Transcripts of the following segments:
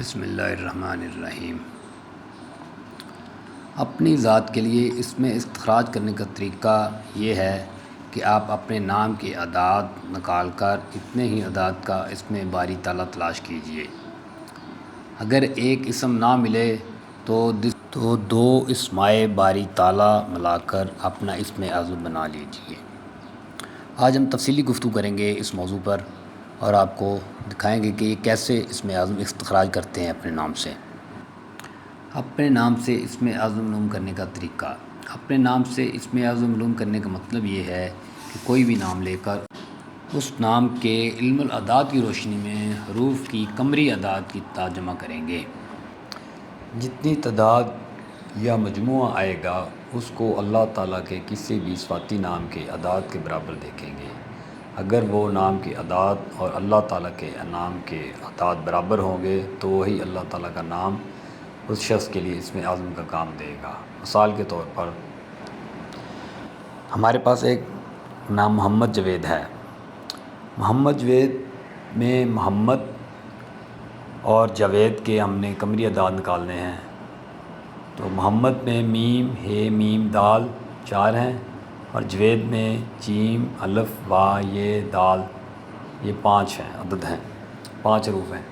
بسم اللہ الرحمن الرحیم۔ اپنی ذات کے لیے اس میں استخراج کرنے کا طریقہ یہ ہے کہ آپ اپنے نام کے اعداد نکال کر اتنے ہی اعداد کا اس میں باری تعالیٰ تلاش کیجئے۔ اگر ایک اسم نہ ملے تو دو اسمائے باری تعالیٰ ملا کر اپنا اسم اعظم بنا لیجئے۔ آج ہم تفصیلی گفتگو کریں گے اس موضوع پر اور آپ کو دکھائیں گے کہ یہ کیسے اسم اعظم استخراج کرتے ہیں اپنے نام سے۔ اپنے نام سے اسم اعظم معلوم کرنے کا طریقہ۔ اپنے نام سے اسم اعظم معلوم کرنے کا مطلب یہ ہے کہ کوئی بھی نام لے کر اس نام کے علم الاعداد کی روشنی میں حروف کی قمری اعداد کی تعداد جمع کریں گے۔ جتنی تعداد یا مجموعہ آئے گا اس کو اللہ تعالیٰ کے کسی بھی صفاتی نام کے اعداد کے برابر دیکھیں گے۔ اگر وہ نام کے اعداد اور اللہ تعالیٰ کے نام کے اعداد برابر ہوں گے تو وہی اللہ تعالیٰ کا نام اس شخص کے لیے اسم اعظم کا کام دے گا۔ مثال کے طور پر ہمارے پاس ایک نام محمد جاوید ہے۔ محمد جاوید میں محمد اور جاوید کے ہم نے قمری اعداد نکالنے ہیں، تو محمد میں میم ہے میم دال 4 ہیں اور جاوید میں جیم الف با یہ دال یہ 5 ہیں، عدد ہیں، 5 حروف ہیں۔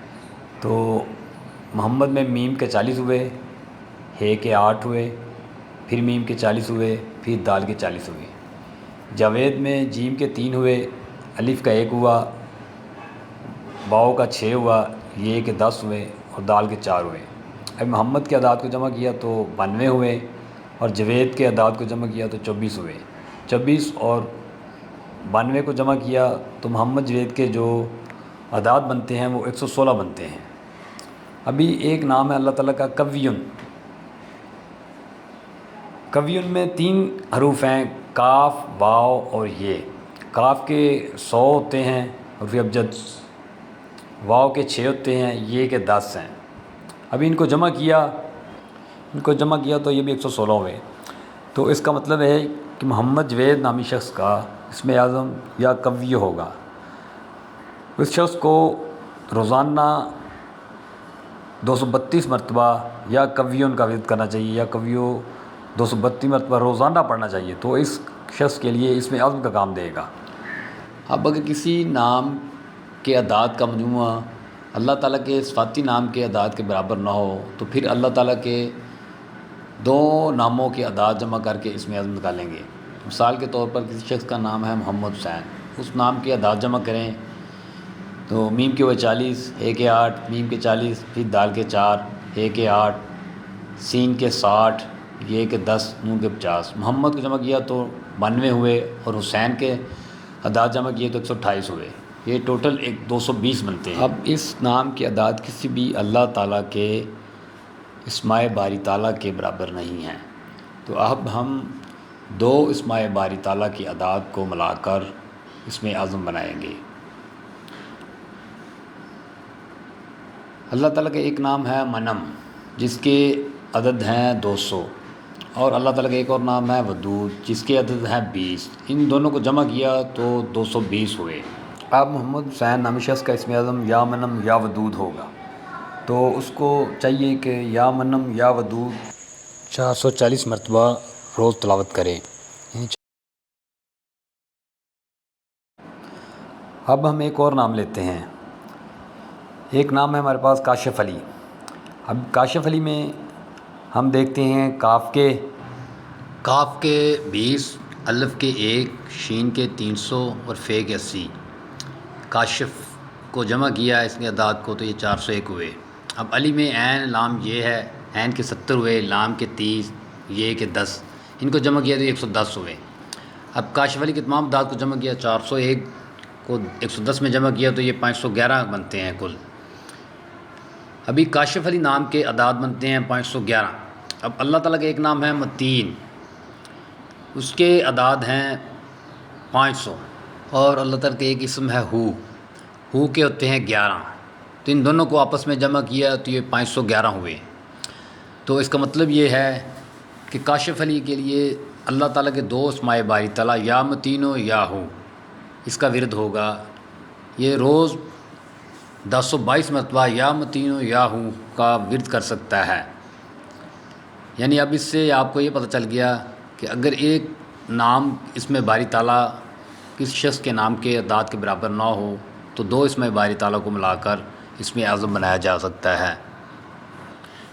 تو محمد میں میم کے 40 ہوئے، ہے کے 8 ہوئے، پھر میم کے 40 ہوئے، پھر دال کے 40 ہوئے۔ جاوید میں جیم کے 3 ہوئے، الف کا 1 ہوا، باؤ کا 6 ہوا، یہ کے 10 ہوئے اور دال کے 4 ہوئے۔ اب محمد کے اعداد کو جمع کیا تو 92 ہوئے اور جاوید کے اعداد کو جمع کیا تو 24 ہوئے۔ 24 اور 92 کو جمع کیا تو محمد جاوید کے جو اعداد بنتے ہیں وہ 116 بنتے ہیں۔ ابھی ایک نام ہے اللہ تعالیٰ کا کویون۔ کویون میں 3 حروف ہیں، کاف، واو اور یہ۔ کاف کے 100 ہوتے ہیں حروف ابجد، واو کے 6 ہوتے ہیں، یہ کے 10 ہیں۔ ابھی ان کو جمع کیا تو یہ بھی 116 ہوئے۔ تو اس کا مطلب ہے کہ محمد جاوید نامی شخص کا اسم اعظم یا کوی ہوگا۔ اس شخص کو روزانہ 232 مرتبہ یا کویون کا ورد کرنا چاہیے یا کویو 232 مرتبہ روزانہ پڑھنا چاہیے، تو اس شخص کے لیے اسم اعظم کا کام دے گا۔ اب اگر کسی نام کے اعداد کا مجموعہ اللہ تعالیٰ کے صفاتی نام کے اعداد کے برابر نہ ہو تو پھر اللہ تعالیٰ کے 2 ناموں کے اعداد جمع کر کے اسم اعظم نکالیں گے۔ مثال کے طور پر کسی شخص کا نام ہے محمد حسین، اس نام کے اعداد جمع کریں تو میم کے ہوئے 40، ہے کے 8، میم کے 40، پھر دال کے 4، ہے کے 8، سین کے 60، یہ کے 10، نون کے 50۔ محمد کو جمع کیا تو 92 ہوئے اور حسین کے اعداد جمع کیے تو 128 ہوئے، یہ ٹوٹل 220 بنتے ہیں۔ اب اس نام کے اعداد کسی بھی اللہ تعالیٰ کے اسمائے باری تعالیٰ کے برابر نہیں ہیں، تو اب ہم 2 اسمائے باری تعالیٰ کی اعداد کو ملا کر اسم اعظم بنائیں گے۔ اللہ تعالیٰ کا ایک نام ہے منم جس کے عدد ہیں 200، اور اللہ تعالیٰ کا ایک اور نام ہے ودود جس کے عدد ہیں 20۔ ان دونوں کو جمع کیا تو 220 ہوئے۔ اب محمد حسین نامی شخص کا اسم اعظم یا منم یا ودود ہوگا، تو اس کو چاہیے کہ یا منم یا ودود 440 مرتبہ روز تلاوت کرے۔ اب ہم ایک اور نام لیتے ہیں۔ ایک نام ہے ہمارے پاس کاشف علی۔ اب کاشف علی میں ہم دیکھتے ہیں کاف کے 20، الف کے 1، شین کے 300 اور فے کے 80۔ کاشف کو جمع کیا اس کے اعداد کو تو یہ 401 ہوئے۔ اب علی میں عین لام یہ ہے، عین کے 70 ہوئے، لام کے 30، یہ کے 10۔ ان کو جمع کیا تو 110 ہوئے۔ اب کاشف علی کے تمام اعداد کو جمع کیا، 401 کو 110 میں جمع کیا تو یہ 511 بنتے ہیں کل۔ ابھی کاشف علی نام کے اعداد بنتے ہیں 511۔ اب اللہ تعالیٰ کا ایک نام ہے متین، اس کے اعداد ہیں 500، اور اللہ تعالیٰ کا ایک اسم ہے ہو کے ہوتے ہیں 11۔ تو ان دونوں کو آپس میں جمع کیا تو یہ 511 ہوئے۔ تو اس کا مطلب یہ ہے کہ کاشف علی کے لیے اللہ تعالیٰ کے 2 اسمائے باری تعالیٰ یا متین و یا ہو، اس کا ورد ہوگا۔ یہ روز 1022 مرتبہ یا متین و یا ہوں کا ورد کر سکتا ہے۔ یعنی اب اس سے آپ کو یہ پتہ چل گیا کہ اگر ایک نام اس میں باری تعالیٰ کسی شخص کے نام کے اعداد کے برابر نہ ہو تو 2 اس میں باری تعالیٰ کو ملا کر اسم اعظم بنایا جا سکتا ہے۔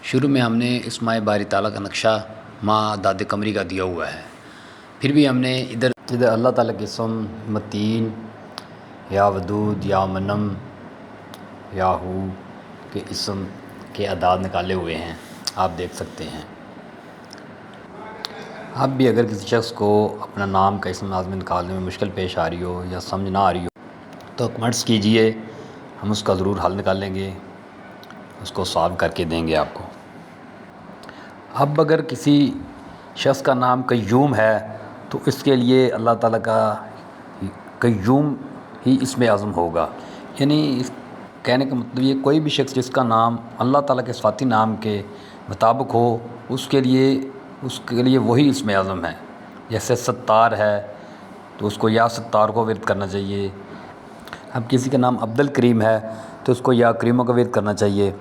شروع میں ہم نے اسماء باری تعالیٰ کا نقشہ مع اعداد قمری کا دیا ہوا ہے، پھر بھی ہم نے ادھر اللہ تعالیٰ کے اسم متین یا ودود یا منم یا ہو کے اسم کے اعداد نکالے ہوئے ہیں، آپ دیکھ سکتے ہیں۔ اب بھی اگر کسی شخص کو اپنا نام کا اسم اعظم نکالنے میں مشکل پیش آ رہی ہو یا سمجھ نہ آ رہی ہو تو کمنٹس کیجئے، ہم اس کا ضرور حل نکالیں گے، اس کو سالو کر کے دیں گے آپ کو۔ اب اگر کسی شخص کا نام قیوم ہے تو اس کے لیے اللہ تعالیٰ کا قیوم ہی اسم اعظم ہوگا، یعنی اس کہنے کا مطلب یہ کوئی بھی شخص جس کا نام اللہ تعالیٰ کے صفاتی نام کے مطابق ہو اس کے لیے وہی اسم اعظم ہے۔ جیسے ستار ہے تو اس کو یا ستار کو ورد کرنا چاہیے۔ اب کسی کا نام عبد الکریم ہے تو اس کو یا کریمہ کا ورد کرنا چاہیے۔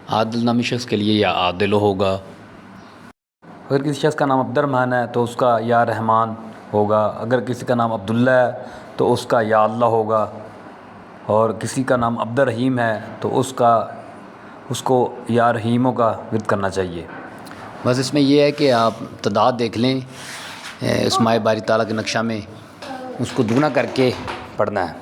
عادل نامی شخص کے لیے یا عادل ہوگا۔ اگر کسی شخص کا نام عبد الرحمن ہے تو اس کا یا رحمان ہوگا۔ اگر کسی کا نام عبداللہ ہے تو اس کا یا اللہ ہوگا، اور کسی کا نام عبد الرحیم ہے تو اس کو یا رحیموں کا ورد کرنا چاہیے۔ بس اس میں یہ ہے کہ آپ تعداد دیکھ لیں اسماء باری تعالیٰ کے نقشہ میں، اس کو دگنا کر کے پڑھنا ہے۔